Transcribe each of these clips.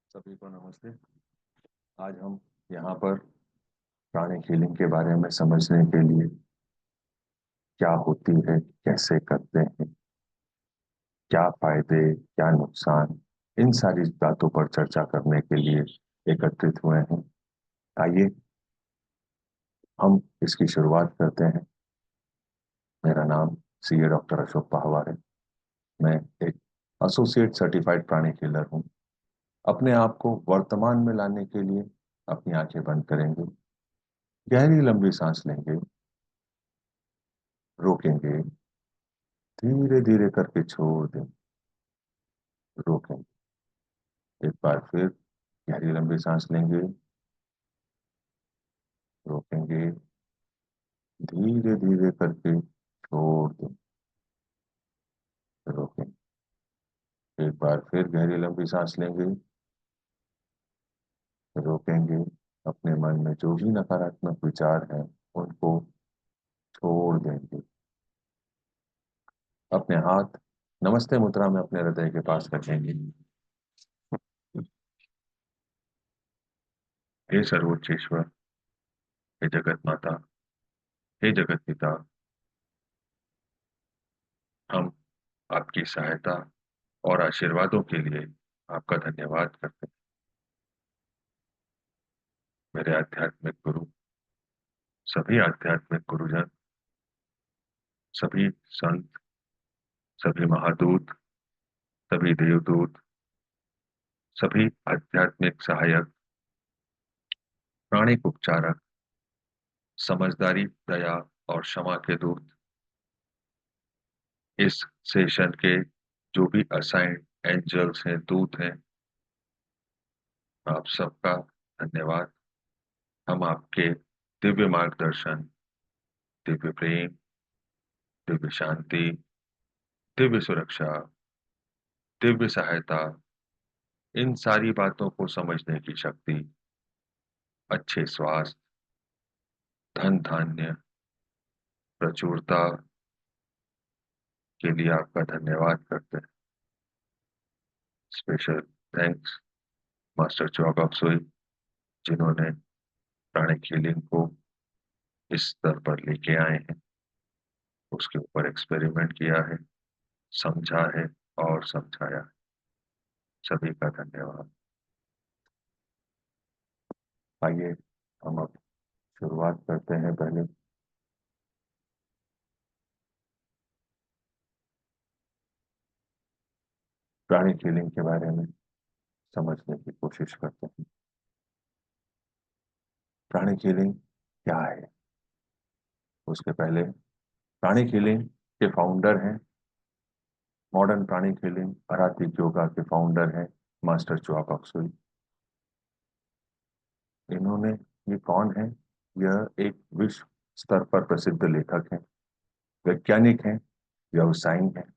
सभी को नमस्ते। आज हम यहाँ पर प्राणिक हीलिंग के बारे में समझने के लिए क्या होती है, कैसे करते हैं, क्या फायदे, क्या नुकसान, इन सारी बातों पर चर्चा करने के लिए एकत्रित हुए हैं। आइए हम इसकी शुरुआत करते हैं। मेरा नाम सीए डॉक्टर अशोक पहवा है। मैं एक एसोसिएट सर्टिफाइड प्राणिक हीलर हूँ। अपने आप को वर्तमान में लाने के लिए अपनी आंखें बंद करेंगे, गहरी लंबी सांस लेंगे, रोकेंगे, धीरे धीरे करके छोड़ दें, रोकेंगे। एक बार फिर गहरी लंबी सांस लेंगे, रोकेंगे, धीरे धीरे करके छोड़ दें, रोकेंगे। एक बार फिर गहरी लंबी सांस लेंगे, रोकेंगे। अपने मन में जो भी नकारात्मक विचार हैं उनको छोड़ देंगे। अपने हाथ नमस्ते मुद्रा में अपने हृदय के पास रखेंगे। हे सर्वोच्च ईश्वर, हे जगत माता, हे जगत पिता, हम आपकी सहायता और आशीर्वादों के लिए आपका धन्यवाद करते हैं। मेरे आध्यात्मिक गुरु, सभी आध्यात्मिक गुरुजन, सभी संत, सभी महादूत, सभी देवदूत, सभी आध्यात्मिक सहायक, प्राणिक उपचारक, समझदारी, दया और क्षमा के दूत, इस सेशन के जो भी असाइंड एंजल्स हैं, दूत हैं, आप सबका धन्यवाद। हम आपके दिव्य मार्गदर्शन, दिव्य प्रेम, दिव्य शांति, दिव्य सुरक्षा, दिव्य सहायता, इन सारी बातों को समझने की शक्ति, अच्छे स्वास्थ्य, धन धान्य, प्रचुरता के लिए आपका धन्यवाद करते हैं। Special thanks master Chowk of सोई, जिन्होंने प्राणिक हीलिंग को इस स्तर पर लेके आए हैं, उसके ऊपर एक्सपेरिमेंट किया है, समझा है और समझाया है। सभी का धन्यवाद। आइए हम अब शुरुआत करते हैं। पहले प्राणिक हीलिंग के बारे में समझने की कोशिश करते हैं। प्राणिक हीलिंग क्या है? उसके पहले प्राणिक हीलिंग के फाउंडर हैं, मॉडर्न प्राणिक हीलिंग आरातिक योगा के फाउंडर हैं मास्टर चुआक ऑक्सुई। इन्होंने, ये कौन है? यह एक विश्व स्तर पर प्रसिद्ध लेखक हैं, वैज्ञानिक हैं, व्यवसायी हैं,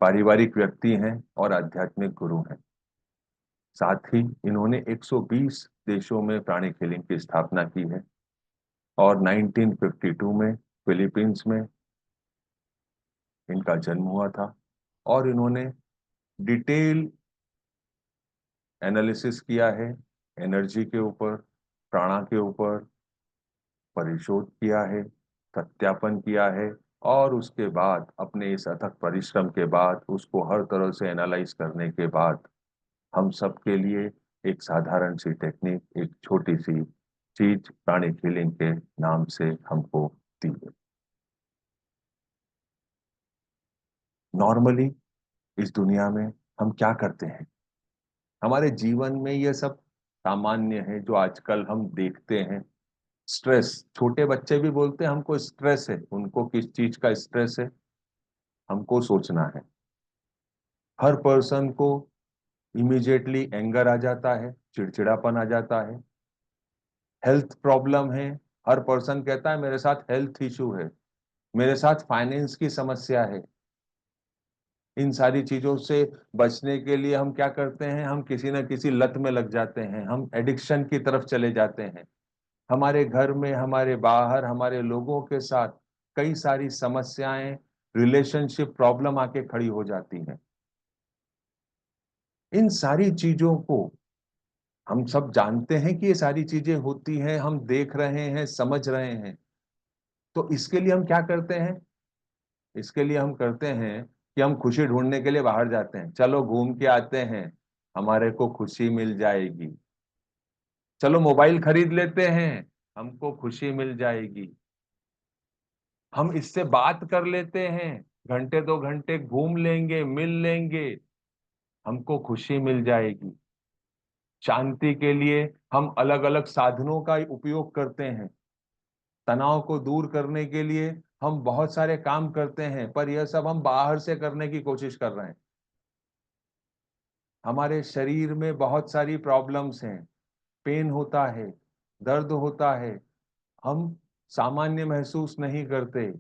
पारिवारिक व्यक्ति हैं और आध्यात्मिक गुरु हैं। साथ ही इन्होंने 120 देशों में प्राणिक हीलिंग की स्थापना की है और 1952 में फिलीपींस में इनका जन्म हुआ था। और इन्होंने डिटेल एनालिसिस किया है एनर्जी के ऊपर, प्राणा के ऊपर, परिशोध किया है, सत्यापन किया है और उसके बाद अपने इस अथक परिश्रम के बाद, उसको हर तरह से एनालाइज करने के बाद, हम सबके लिए एक साधारण सी टेक्निक, एक छोटी सी चीज प्राणिक हीलिंग के नाम से हमको दी है। नॉर्मली इस दुनिया में हम क्या करते हैं? हमारे जीवन में ये सब सामान्य है जो आजकल हम देखते हैं। स्ट्रेस, छोटे बच्चे भी बोलते हैं हमको स्ट्रेस है। उनको किस चीज का स्ट्रेस है हमको सोचना है। हर पर्सन को इमीडिएटली एंगर आ जाता है, चिड़चिड़ापन आ जाता है। हेल्थ प्रॉब्लम है, हर पर्सन कहता है मेरे साथ हेल्थ इशू है, मेरे साथ फाइनेंस की समस्या है। इन सारी चीजों से बचने के लिए हम क्या करते हैं? हम किसी न किसी लत में लग जाते हैं, हम एडिक्शन की तरफ चले जाते हैं। हमारे घर में, हमारे बाहर, हमारे लोगों के साथ कई सारी समस्याएं, रिलेशनशिप प्रॉब्लम आके खड़ी हो जाती हैं। इन सारी चीजों को हम सब जानते हैं कि ये सारी चीजें होती हैं, हम देख रहे हैं, समझ रहे हैं। तो इसके लिए हम क्या करते हैं? इसके लिए हम करते हैं कि हम खुशी ढूंढने के लिए बाहर जाते हैं। चलो घूम के आते हैं, हमारे को खुशी मिल जाएगी। चलो मोबाइल खरीद लेते हैं, हमको खुशी मिल जाएगी। हम इससे बात कर लेते हैं, घंटे 2 घंटे घूम लेंगे, मिल लेंगे, हमको खुशी मिल जाएगी। शांति के लिए हम अलग अलग साधनों का उपयोग करते हैं। तनाव को दूर करने के लिए हम बहुत सारे काम करते हैं, पर यह सब हम बाहर से करने की कोशिश कर रहे हैं। हमारे शरीर में बहुत सारी प्रॉब्लम्स हैं, पेन होता है, दर्द होता है, हम सामान्य महसूस नहीं करते।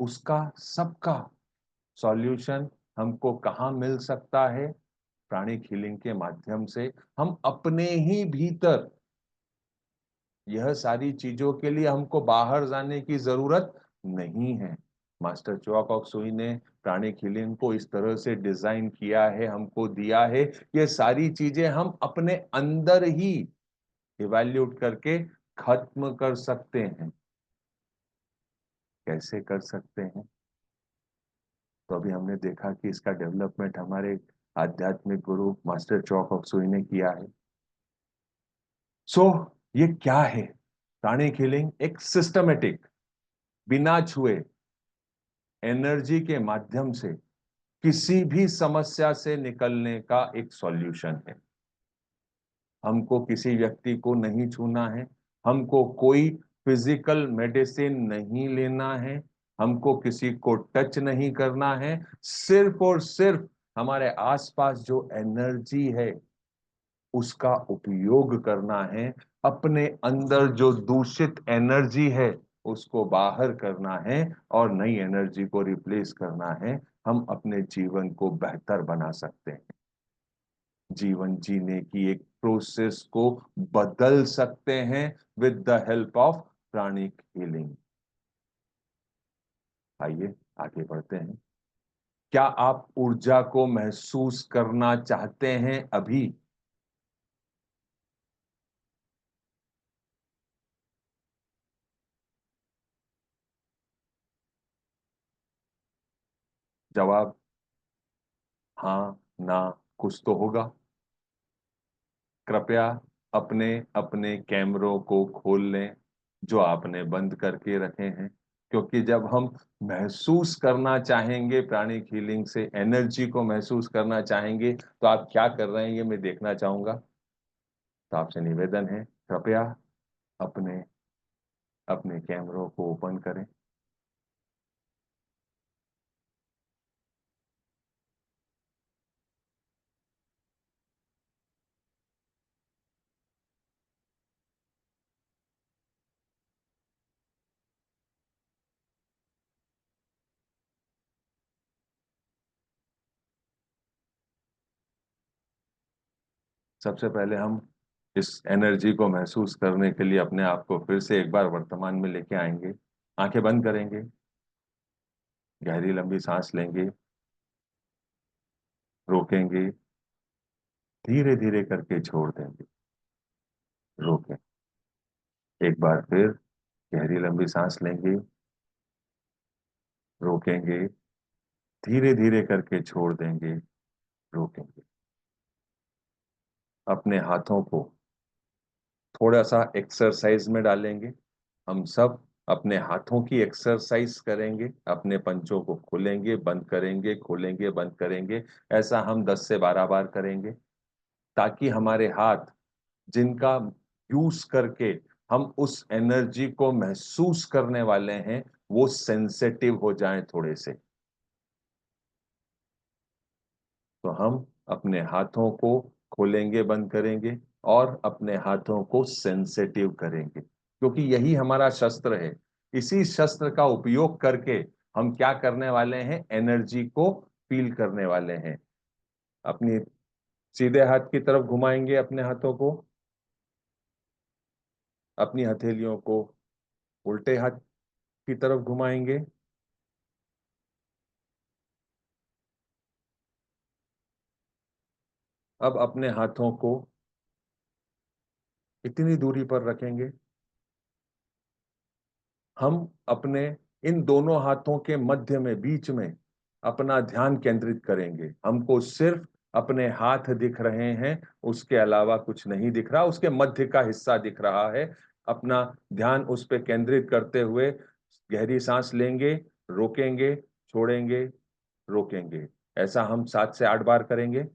उसका सबका सॉल्यूशन हमको कहाँ मिल सकता है? प्राणिक हीलिंग के माध्यम से। हम अपने ही भीतर, यह सारी चीजों के लिए हमको बाहर जाने की जरूरत नहीं है। मास्टर चोआक ऑफ सुई ने प्राणिक हीलिंग को इस तरह से डिजाइन किया है, हमको दिया है, ये सारी चीजें हम अपने अंदर ही इवैल्यूएट करके खत्म कर सकते हैं। कैसे कर सकते हैं? तो अभी हमने देखा कि इसका डेवलपमेंट हमारे आध्यात्मिक गुरु मास्टर चोआक ऑफ सुई ने किया है। सो ये क्या है? प्राणिक हीलिंग एक सिस्टमेटिक, बिना छुए, एनर्जी के माध्यम से किसी भी समस्या से निकलने का एक सॉल्यूशन है। हमको किसी व्यक्ति को नहीं छूना है, हमको कोई फिजिकल मेडिसिन नहीं लेना है, हमको किसी को टच नहीं करना है। सिर्फ और सिर्फ हमारे आसपास जो एनर्जी है उसका उपयोग करना है। अपने अंदर जो दूषित एनर्जी है उसको बाहर करना है और नई एनर्जी को रिप्लेस करना है। हम अपने जीवन को बेहतर बना सकते हैं, जीवन जीने की एक प्रोसेस को बदल सकते हैं with the help of pranic healing. आइए आगे बढ़ते हैं। क्या आप ऊर्जा को महसूस करना चाहते हैं अभी? जवाब हाँ, ना, कुछ तो होगा। कृपया अपने अपने कैमरों को खोल लें जो आपने बंद करके रखे हैं, क्योंकि जब हम महसूस करना चाहेंगे, प्राणिक हीलिंग से एनर्जी को महसूस करना चाहेंगे, तो आप क्या कर रहे हैं ये मैं देखना चाहूंगा। तो आपसे निवेदन है, कृपया अपने अपने कैमरों को ओपन करें। सबसे पहले हम इस एनर्जी को महसूस करने के लिए अपने आप को फिर से एक बार वर्तमान में लेके आएंगे। आंखें बंद करेंगे, गहरी लंबी सांस लेंगे, रोकेंगे, धीरे धीरे करके छोड़ देंगे। रोकें। एक बार फिर गहरी लंबी सांस लेंगे, रोकेंगे, धीरे धीरे करके छोड़ देंगे, रोकेंगे। अपने हाथों को थोड़ा सा एक्सरसाइज में डालेंगे। हम सब अपने हाथों की एक्सरसाइज करेंगे, अपने पंचों को खोलेंगे, बंद करेंगे, खोलेंगे, बंद करेंगे। ऐसा हम 10 से 12 बार करेंगे, ताकि हमारे हाथ, जिनका यूज करके हम उस एनर्जी को महसूस करने वाले हैं, वो सेंसिटिव हो जाएं थोड़े से। तो हम अपने हाथों को खोलेंगे, बंद करेंगे और अपने हाथों को सेंसिटिव करेंगे, क्योंकि यही हमारा शस्त्र है। इसी शस्त्र का उपयोग करके हम क्या करने वाले हैं? एनर्जी को फील करने वाले हैं। अपनी सीधे हाथ की तरफ घुमाएंगे अपने हाथों को, अपनी हथेलियों को उल्टे हाथ की तरफ घुमाएंगे, अब अपने हाथों को इतनी दूरी पर रखेंगे, हम अपने इन दोनों हाथों के मध्य में, बीच में अपना ध्यान केंद्रित करेंगे। हमको सिर्फ अपने हाथ दिख रहे हैं, उसके अलावा कुछ नहीं दिख रहा, उसके मध्य का हिस्सा दिख रहा है। अपना ध्यान उस पर केंद्रित करते हुए गहरी सांस लेंगे, रोकेंगे, छोड़ेंगे, रोकेंगे। ऐसा हम 7 से 8 बार करेंगे।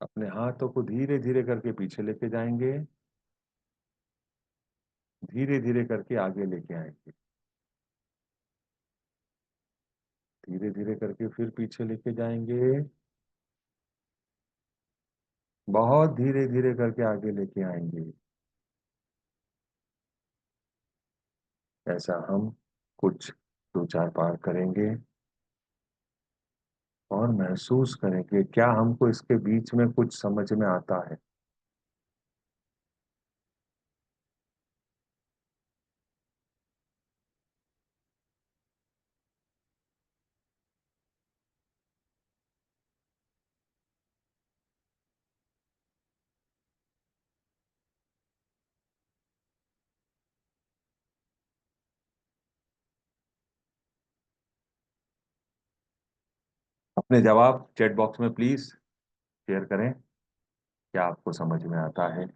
अपने हाथों को धीरे धीरे करके पीछे लेके जाएंगे, धीरे धीरे करके आगे लेके आएंगे, धीरे धीरे करके फिर पीछे लेके जाएंगे, बहुत धीरे धीरे करके आगे लेके आएंगे। ऐसा हम कुछ 2 4 बार करेंगे और महसूस करेंगे क्या हमको इसके बीच में कुछ समझ में आता है। अपने जवाब चैट बॉक्स में प्लीज शेयर करें, क्या आपको समझ में आता है।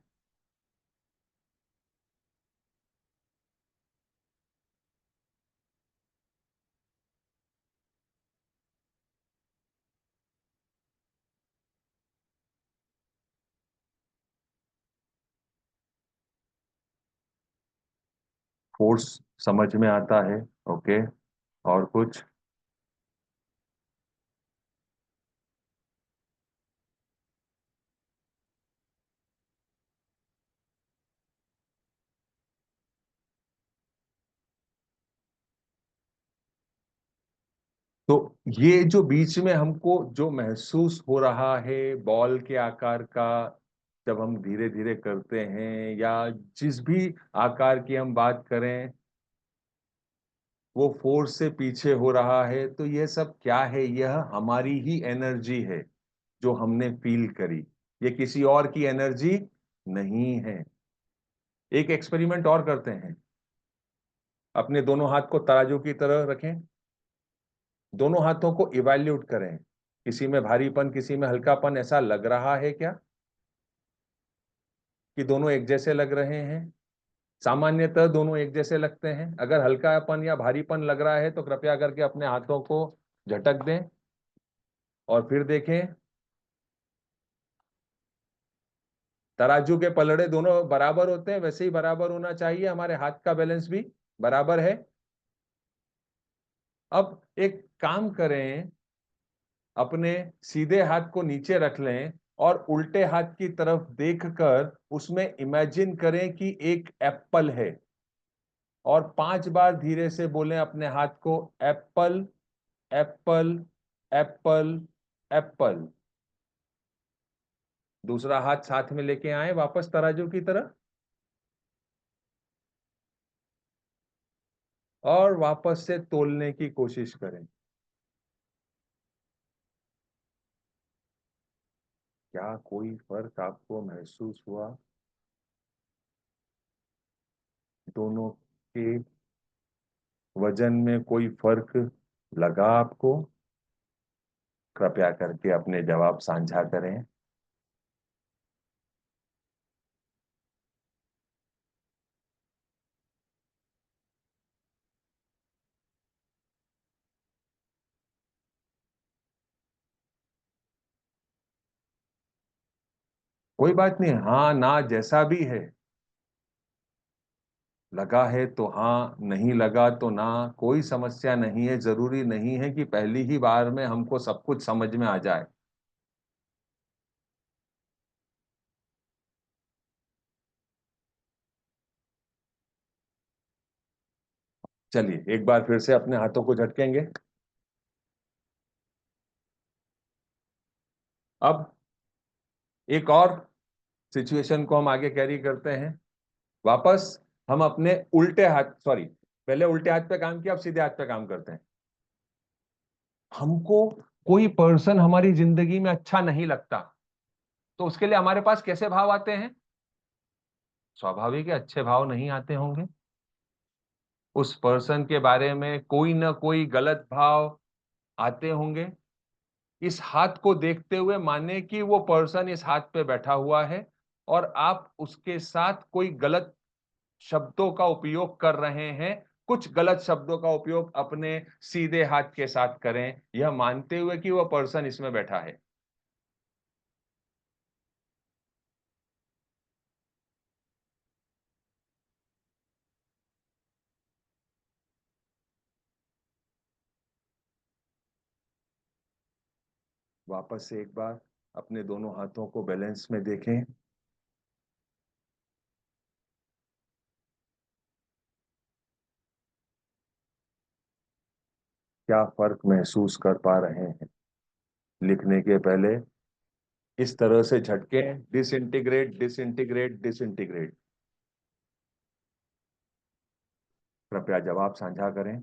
फोर्स समझ में आता है। ओके, और कुछ? तो ये जो बीच में हमको जो महसूस हो रहा है बॉल के आकार का, जब हम धीरे धीरे करते हैं, या जिस भी आकार की हम बात करें, वो फोर्स से पीछे हो रहा है, तो ये सब क्या है? यह हमारी ही एनर्जी है जो हमने फील करी। ये किसी और की एनर्जी नहीं है। एक एक्सपेरिमेंट और करते हैं। अपने दोनों हाथ को तराजू की तरह रखें, दोनों हाथों को इवैल्यूएट करें। किसी में भारीपन, किसी में हल्कापन ऐसा लग रहा है क्या कि दोनों एक जैसे लग रहे हैं? सामान्यतः दोनों एक जैसे लगते हैं। अगर हल्कापन या भारीपन लग रहा है तो कृपया करके अपने हाथों को झटक दें और फिर देखें। तराजू के पलड़े दोनों बराबर होते हैं, वैसे ही बराबर होना चाहिए हमारे हाथ का बैलेंस भी बराबर है। अब एक काम करें, अपने सीधे हाथ को नीचे रख लें और उल्टे हाथ की तरफ देखकर उसमें इमेजिन करें कि एक एप्पल है, और 5 बार धीरे से बोलें अपने हाथ को, एप्पल, एप्पल, एप्पल, एप्पल। दूसरा हाथ साथ में लेके आए वापस तराजू की तरह, और वापस से तोलने की कोशिश करें। क्या कोई फर्क आपको महसूस हुआ? दोनों के वजन में कोई फर्क लगा आपको? कृपया करके अपने जवाब साझा करें। कोई बात नहीं, हाँ ना जैसा भी है, लगा है तो हाँ, नहीं लगा तो ना, कोई समस्या नहीं है। जरूरी नहीं है कि पहली ही बार में हमको सब कुछ समझ में आ जाए। चलिए एक बार फिर से अपने हाथों को झटकेंगे। अब एक और सिचुएशन को हम आगे कैरी करते हैं। वापस हम अपने उल्टे हाथ, सॉरी, पहले उल्टे हाथ पे काम किया, अब सीधे हाथ पे काम करते हैं। हमको कोई पर्सन हमारी जिंदगी में अच्छा नहीं लगता, तो उसके लिए हमारे पास कैसे भाव आते हैं? स्वाभाविक है, अच्छे भाव नहीं आते होंगे। उस पर्सन के बारे में कोई ना कोई गलत भाव आते होंगे। इस हाथ को देखते हुए माने कि वो पर्सन इस हाथ पे बैठा हुआ है और आप उसके साथ कोई गलत शब्दों का उपयोग कर रहे हैं। कुछ गलत शब्दों का उपयोग अपने सीधे हाथ के साथ करें, यह मानते हुए कि वह पर्सन इसमें बैठा है। वापस से एक बार अपने दोनों हाथों को बैलेंस में देखें। क्या फर्क महसूस कर पा रहे हैं? लिखने के पहले इस तरह से झटके, डिसइंटीग्रेट डिसइंटीग्रेट डिसइंटीग्रेट। कृपया जवाब साझा करें।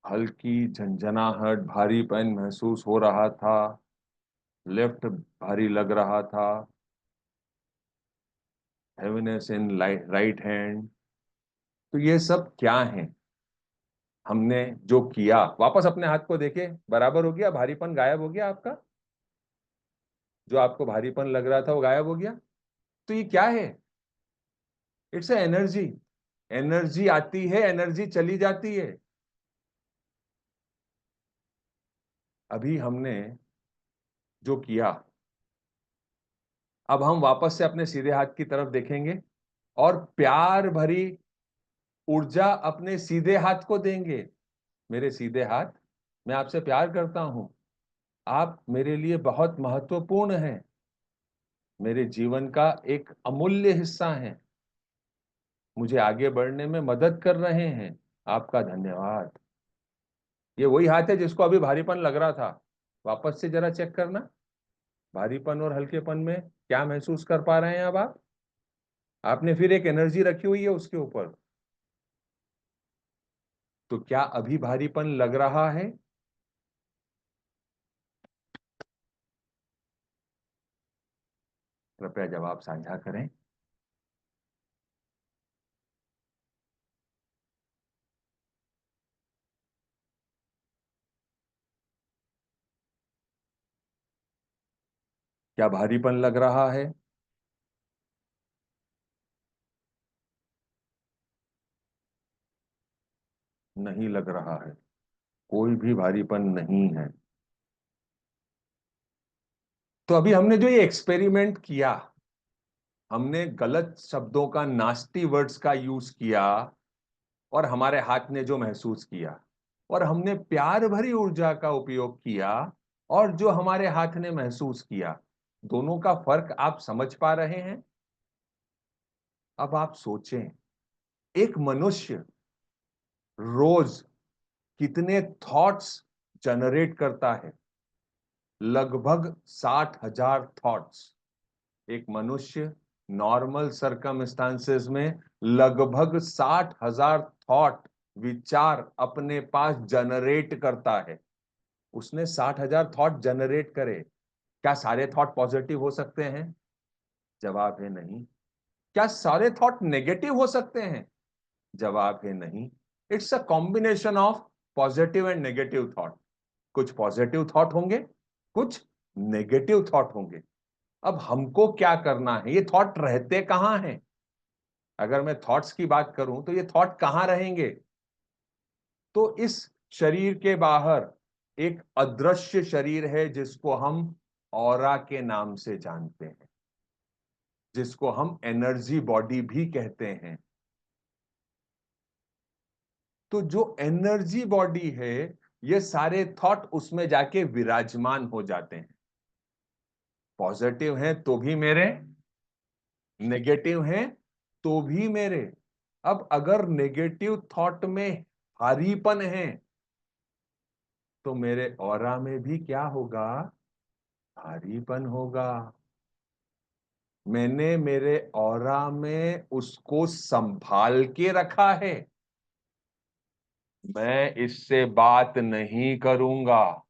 हल्की झंझनाहट, भारीपन महसूस हो रहा था। लेफ्ट भारी लग रहा था। Heaviness in right hand. तो ये सब क्या है? हमने जो किया, वापस अपने हाथ को देखे, बराबर हो गया? भारीपन गायब हो गया आपका? जो आपको भारीपन लग रहा था वो गायब हो गया। तो ये क्या है? It's a energy. एनर्जी आती है, एनर्जी चली जाती है। अभी हमने जो किया, अब हम वापस से अपने सीधे हाथ की तरफ देखेंगे और प्यार भरी ऊर्जा अपने सीधे हाथ को देंगे। मेरे सीधे हाथ, मैं आपसे प्यार करता हूं। आप मेरे लिए बहुत महत्वपूर्ण हैं। मेरे जीवन का एक अमूल्य हिस्सा हैं। मुझे आगे बढ़ने में मदद कर रहे हैं। आपका धन्यवाद। ये वही हाथ है जिसको अभी भारीपन लग रहा था। वापस से जरा चेक करना, भारीपन और हल्केपन में क्या महसूस कर पा रहे हैं अब आप? आपने फिर एक एनर्जी रखी हुई है उसके ऊपर। तो क्या अभी भारीपन लग रहा है? कृपया जवाब साझा करें। क्या भारीपन लग रहा है? नहीं लग रहा है। कोई भी भारीपन नहीं है। तो अभी हमने जो ये एक्सपेरिमेंट किया, हमने गलत शब्दों का, नास्टी वर्ड्स का यूज किया और हमारे हाथ ने जो महसूस किया, और हमने प्यार भरी ऊर्जा का उपयोग किया और जो हमारे हाथ ने महसूस किया, दोनों का फर्क आप समझ पा रहे हैं? अब आप सोचें, एक मनुष्य रोज कितने थॉट्स जनरेट करता है? लगभग 60,000 थॉट्स। एक मनुष्य नॉर्मल सरकमस्टांसेस में लगभग 60,000 थॉट, विचार अपने पास जनरेट करता है। उसने 60,000 थॉट जनरेट करे। क्या सारे थॉट पॉजिटिव हो सकते हैं? जवाब है नहीं। क्या सारे थॉट नेगेटिव हो सकते हैं? जवाब है नहीं। It's a combination of positive and negative thought. कुछ पॉजिटिव थॉट होंगे, कुछ नेगेटिव थॉट होंगे। अब हमको क्या करना है? ये थॉट रहते कहां हैं? अगर मैं थॉट्स की बात करूं तो ये थॉट कहां रहेंगे? तो इस शरीर के बाहर एक अदृश्य शरीर है जिसको हम ऑरा के नाम से जानते हैं, जिसको हम एनर्जी बॉडी भी कहते हैं। तो जो एनर्जी बॉडी है, ये सारे थॉट उसमें जाके विराजमान हो जाते हैं। पॉजिटिव हैं तो भी मेरे, नेगेटिव हैं तो भी मेरे। अब अगर नेगेटिव थॉट में भारीपन है तो मेरे ऑरा में भी क्या होगा? भारीपन होगा। मैंने मेरे ऑरा में उसको संभाल के रखा है। मैं इससे बात नहीं करूंगा,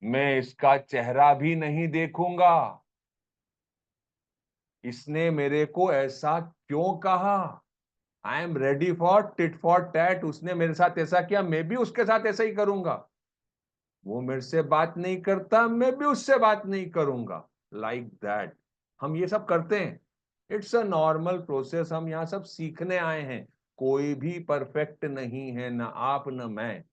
मैं इसका चेहरा भी नहीं देखूंगा। इसने मेरे को ऐसा क्यों कहा? I am ready for tit for tat. उसने मेरे साथ ऐसा किया, मैं भी उसके साथ ऐसा ही करूंगा। वो मेरे से बात नहीं करता, मैं भी उससे बात नहीं करूंगा। लाइक दैट हम ये सब करते हैं। It's a normal process. हम यहाँ सब सीखने आए हैं। कोई भी परफेक्ट नहीं है, ना आप ना मैं।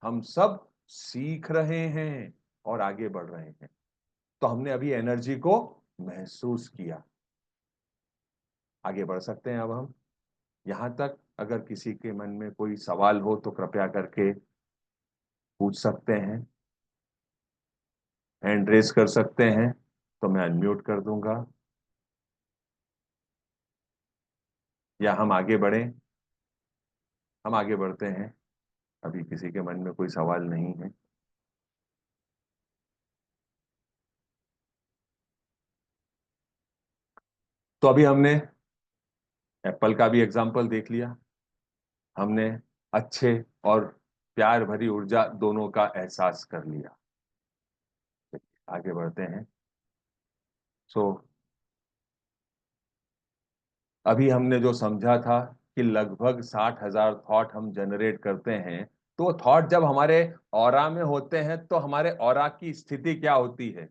हम सब सीख रहे हैं और आगे बढ़ रहे हैं। तो हमने अभी एनर्जी को महसूस किया, आगे बढ़ सकते हैं अब हम। यहां तक अगर किसी के मन में कोई सवाल हो तो कृपया करके पूछ सकते हैं, हैंड रेस कर सकते हैं, तो मैं अनम्यूट कर दूंगा। या हम आगे बढ़ें? हम आगे बढ़ते हैं। अभी किसी के मन में कोई सवाल नहीं है। तो अभी हमने एप्पल का भी एग्जाम्पल देख लिया। हमने अच्छे और प्यार भरी ऊर्जा दोनों का एहसास कर लिया। आगे बढ़ते हैं। सो अभी हमने जो समझा था कि लगभग 60,000 थॉट हम जनरेट करते हैं। तो थॉट जब हमारे ऑरा में होते हैं तो हमारे ऑरा की स्थिति क्या होती है?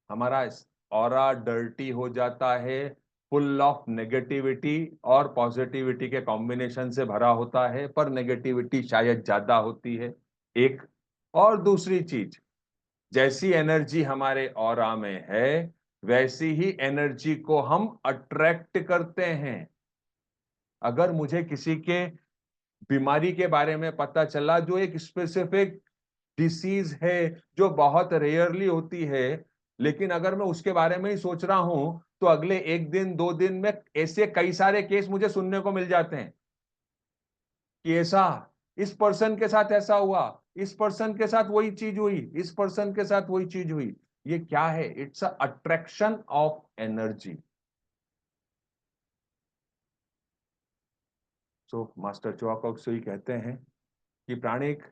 हमारा ऑरा डर्टी हो जाता है, फुल ऑफ नेगेटिविटी और पॉजिटिविटी के कॉम्बिनेशन से भरा होता है, पर नेगेटिविटी शायद ज्यादा होती है। एक और दूसरी चीज, जैसी एनर्जी हमारे ऑरा में है वैसी ही एनर्जी को हम अट्रैक्ट करते हैं। अगर मुझे किसी के बीमारी के बारे में पता चला, जो एक स्पेसिफिक डिसीज है, जो बहुत रेयरली होती है, लेकिन अगर मैं उसके बारे में ही सोच रहा हूं तो अगले एक दिन 2 दिन में ऐसे कई सारे केस मुझे सुनने को मिल जाते हैं कि ऐसा, इस पर्सन के साथ ऐसा हुआ, इस पर्सन के साथ वही चीज हुई, इस पर्सन के साथ वही चीज हुई। ये क्या है? It's a attraction of energy. So master Choa Kok Sui कहते हैं कि प्राणिक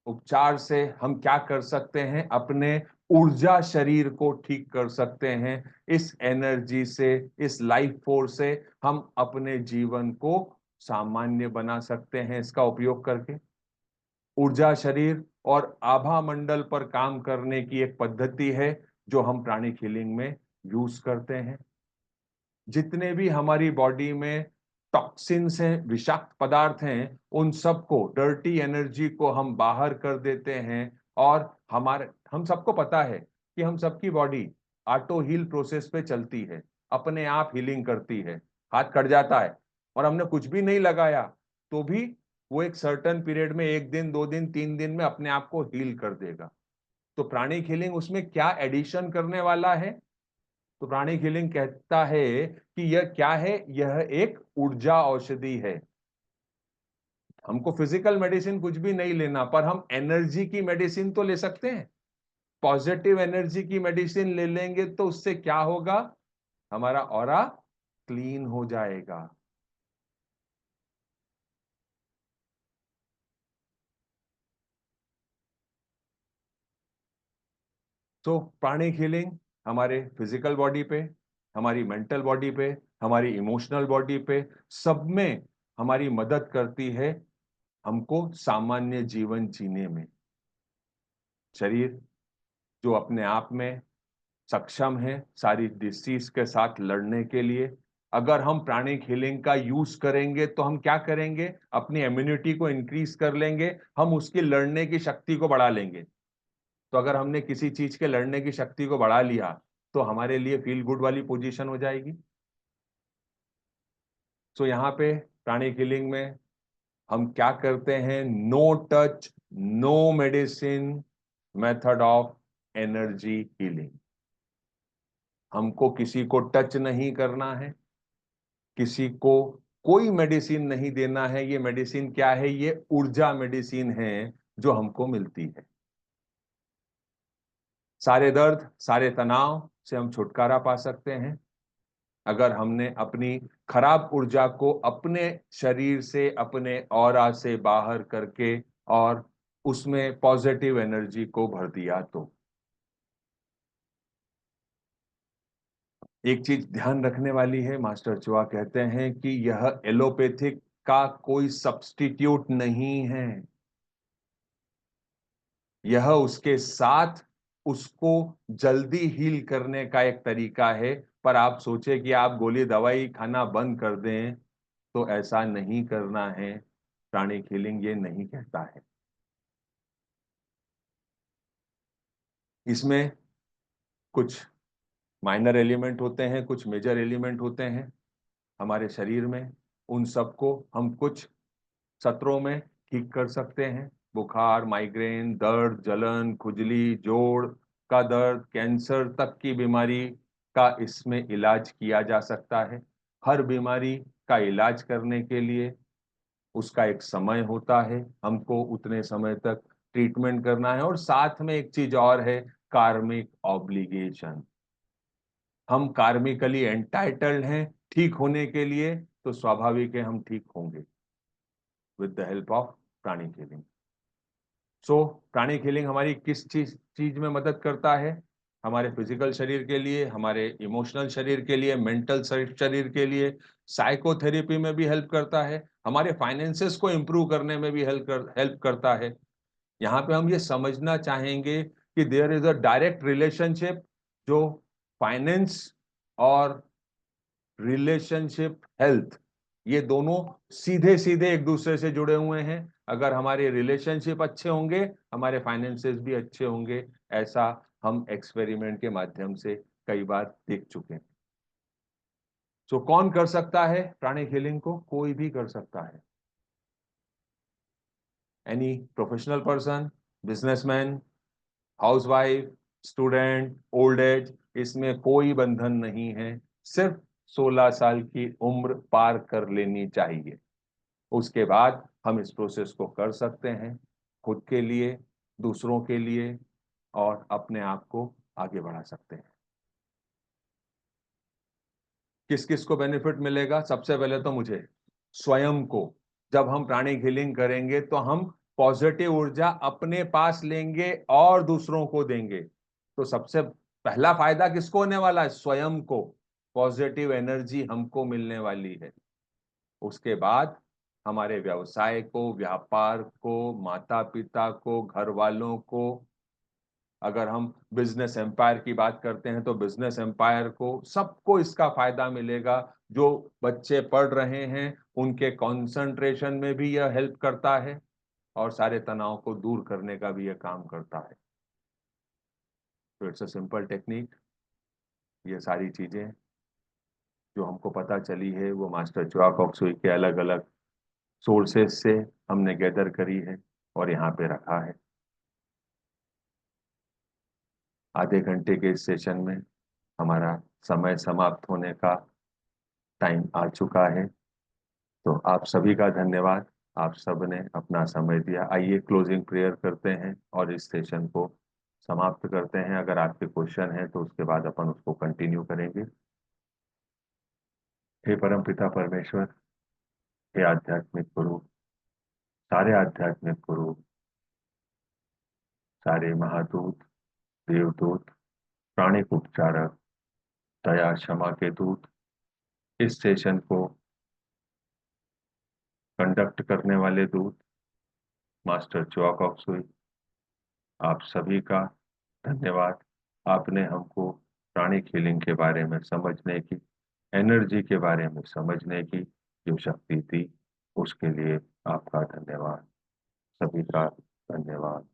उपचार से हम क्या कर सकते हैं? अपने ऊर्जा शरीर को ठीक कर सकते हैं। इस एनर्जी से, इस लाइफ फोर्स से हम अपने जीवन को सामान्य बना सकते हैं इसका उपयोग करके। ऊर्जा शरीर और आभा मंडल पर काम करने की एक पद्धति है जो हम प्राणिक हीलिंग में यूज करते हैं। जितने भी हमारी बॉडी में टॉक्सिन्स हैं, विषाक्त पदार्थ हैं, उन सबको, डर्टी एनर्जी को हम बाहर कर देते हैं। और हम सबको पता है कि हम सबकी बॉडी ऑटो हील प्रोसेस पे चलती है, अपने आप हीलिंग करती है। हाथ कट जाता है और हमने कुछ भी नहीं लगाया तो भी वो एक सर्टेन पीरियड में, 1 दिन 2 दिन 3 दिन में अपने आप को हील कर देगा। तो प्राणिक हीलिंग उसमें क्या एडिशन करने वाला है? तो प्राणिक हीलिंग कहता है कि यह क्या है? यह एक ऊर्जा औषधि है। हमको फिजिकल मेडिसिन कुछ भी नहीं लेना, पर हम एनर्जी की मेडिसिन तो ले सकते हैं। पॉजिटिव एनर्जी की मेडिसिन ले लेंगे तो उससे क्या होगा? हमारा ऑरा क्लीन हो जाएगा। तो प्राणिक हीलिंग हमारे फिजिकल बॉडी पे, हमारी मेंटल बॉडी पे, हमारी इमोशनल बॉडी पे, सब में हमारी मदद करती है हमको सामान्य जीवन जीने में। शरीर जो अपने आप में सक्षम है सारी डिसीज के साथ लड़ने के लिए, अगर हम प्राणिक हीलिंग का यूज करेंगे तो हम क्या करेंगे, अपनी इम्यूनिटी को इंक्रीज कर लेंगे, हम उसकी लड़ने की शक्ति को बढ़ा लेंगे। तो अगर हमने किसी चीज के लड़ने की शक्ति को बढ़ा लिया तो हमारे लिए फील गुड वाली पोजीशन हो जाएगी। तो यहाँ पे प्राणिक हीलिंग में हम क्या करते हैं, no touch no medicine method of energy healing. हमको किसी को टच नहीं करना है, किसी को कोई मेडिसिन नहीं देना है। ये मेडिसिन क्या है, ये ऊर्जा मेडिसिन है जो हमको मिलती है। सारे दर्द, सारे तनाव से हम छुटकारा पा सकते हैं अगर हमने अपनी खराब ऊर्जा को अपने शरीर से, अपने ऑरा से बाहर करके और उसमें पॉजिटिव एनर्जी को भर दिया। तो एक चीज ध्यान रखने वाली है, मास्टर चुआ कहते हैं कि यह एलोपैथिक का कोई सब्स्टिट्यूट नहीं है, यह उसके साथ उसको जल्दी हील करने का एक तरीका है। पर आप सोचे कि आप गोली दवाई खाना बंद कर दें, तो ऐसा नहीं करना है। प्राणिक हीलिंग ये नहीं कहता है। इसमें कुछ माइनर एलिमेंट होते हैं, कुछ मेजर एलिमेंट होते हैं हमारे शरीर में। उन सबको हम कुछ सत्रों में ठीक कर सकते हैं। बुखार, माइग्रेन, दर्द, जलन, खुजली, जोड़ का दर्द, कैंसर तक की बीमारी का इसमें इलाज किया जा सकता है। हर बीमारी का इलाज करने के लिए उसका एक समय होता है, हमको उतने समय तक ट्रीटमेंट करना है। और साथ में एक चीज और है, कार्मिक ऑब्लिगेशन। हम कार्मिकली एंटाइटल्ड हैं ठीक होने के लिए, तो स्वाभाविक है हम ठीक होंगे with the help of pranic healing. So pranic healing हमारी किस चीज चीज में मदद करता है, हमारे फिजिकल शरीर के लिए, हमारे इमोशनल शरीर के लिए, मेंटल शरीर के लिए, साइकोथेरेपी में भी हेल्प करता है, हमारे फाइनेंसेस को इंप्रूव करने में भी हेल्प करता है। यहाँ पे हम ये समझना चाहेंगे कि there is a direct relationship, जो फाइनेंस और रिलेशनशिप हेल्थ, ये दोनों सीधे सीधे एक दूसरे से जुड़े हुए हैं। अगर हमारे रिलेशनशिप अच्छे होंगे, हमारे फाइनेंसेस भी अच्छे होंगे। ऐसा हम एक्सपेरिमेंट के माध्यम से कई बार देख चुके हैं। तो कौन कर सकता है प्राणिक हीलिंग को? कोई भी कर सकता है। Any professional person, businessman, housewife, student, old age, इसमें कोई बंधन नहीं है। सिर्फ 16 साल की उम्र पार कर लेनी चाहिए, उसके बाद हम इस प्रोसेस को कर सकते हैं, खुद के लिए, दूसरों के लिए, और अपने आप को आगे बढ़ा सकते हैं। किस किस को बेनिफिट मिलेगा? सबसे पहले तो मुझे, स्वयं को। जब हम प्राणिक हीलिंग करेंगे तो हम पॉजिटिव ऊर्जा अपने पास लेंगे और दूसरों को देंगे। तो सबसे पहला फायदा किसको होने वाला है? स्वयं को। पॉजिटिव एनर्जी हमको मिलने वाली है। उसके बाद हमारे व्यवसाय को, व्यापार को, माता पिता को, घर वालों को, अगर हम बिजनेस एम्पायर की बात करते हैं तो बिजनेस एम्पायर को, सबको इसका फायदा मिलेगा। जो बच्चे पढ़ रहे हैं उनके कंसंट्रेशन में भी यह हेल्प करता है और सारे तनाव को दूर करने का भी यह काम करता है। तो इट्स अ सिंपल टेक्निक। ये सारी चीजें जो हमको पता चली है वो मास्टर चुआ कॉक्सुई के अलग अलग सोर्सेस से हमने गैदर करी है और यहाँ पे रखा है। आधे घंटे के इस सेशन में हमारा समय समाप्त होने का टाइम आ चुका है। तो आप सभी का धन्यवाद, आप सब ने अपना समय दिया। आइए क्लोजिंग प्रेयर करते हैं और इस सेशन को समाप्त करते हैं। अगर आपके क्वेश्चन है तो उसके बाद अपन उसको कंटिन्यू करेंगे। हे परम पिता परमेश्वर, हे आध्यात्मिक गुरु, सारे आध्यात्मिक गुरु, सारे महादूत, देवदूत, प्राणिक उपचारक, दया क्षमा के दूत, इस सेशन को कंडक्ट करने वाले दूत मास्टर चुआ कॉक्सुई, आप सभी का धन्यवाद। आपने हमको प्राणिक हीलिंग के बारे में समझने की एनर्जी के बारे में समझने की जो शक्ति थी, उसके लिए आपका धन्यवाद। सभी का धन्यवाद।